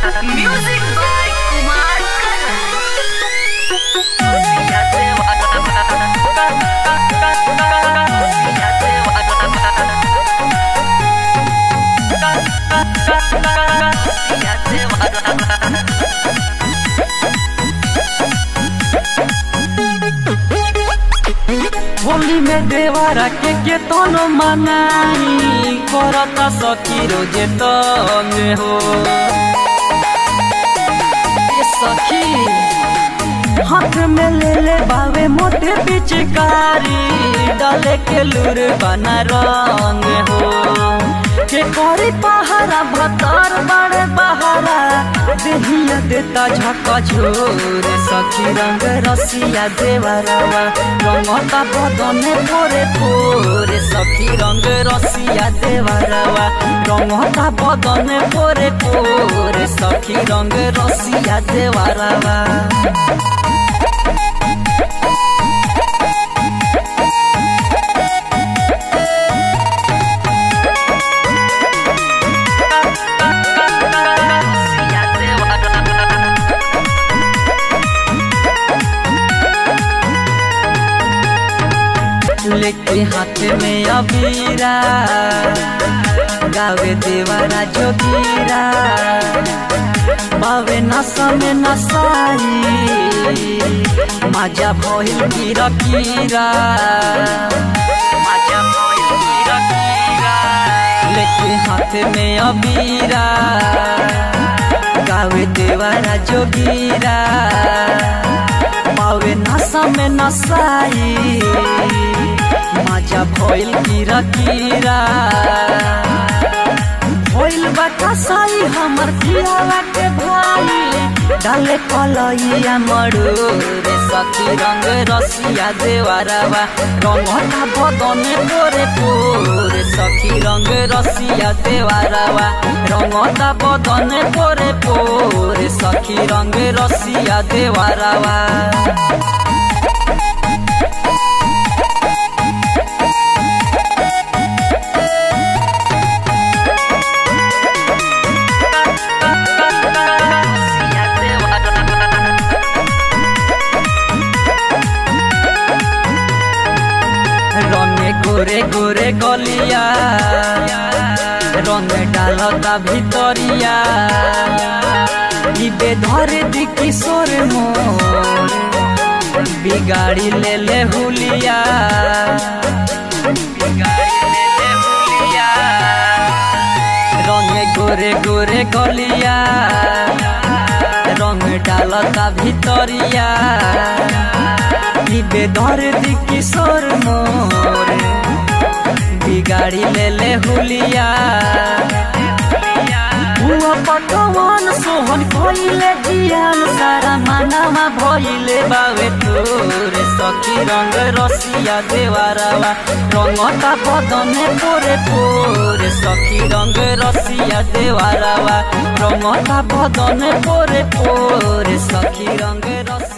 Music by Kumar Holi में देवरा के तोनो मनाई करता सखी रोजे तंग हो सखी हाथ में ले बावे मोटे पिचकारी डाले के लूर बना रंग हो के करी पहारा भतर बड़े बहारा देहिया देता झका झोर सखी रंग रसिया देवरवा रंगता बदने पोरे पोरे सखी रंग रसिया देवरवा रंगता बदने पोरे पोरे सखी रंग रसिया देवरवा लेके हाथ में अबीरा गावे देवरा जोगीरा बावे नशा में नशाई मजा भइल कीरा कीरा मजा भइल कीरा कीरा लेके हाथ में अबीरा गावे देवरा जोगीरा बावे नशा में नशाई मजा भइल कीरा कीरा भइल बा कसाई हमर पियावा के भाई डाले कलैया मड़ोरे सखी रंग रसिया देवरवा रंगता बदने पोरे पोरे सखी रंग रसिया देवरवा रंगता बदने पोरे पोरे सखी रंग रसिया देवरवा गोरे गोरे गलिया रंग डालता भितरिया धरे दी किशोर मोर बिगाड़ी ले हुलिया रंग गोरे गोरे गलिया रंग डालता भितरिया धरे दी किशोर मोर बिगाड़ी ले हुलिया पटवन सोहन कइले जियान सारा मानामा भइले बावे तोरे सखी रंग रसिया देवरवा रंगता बदने पोरे पोरे सखी रंग रसिया देवरवा रंगता बदने पोरे पोरे सखी रंग रसिया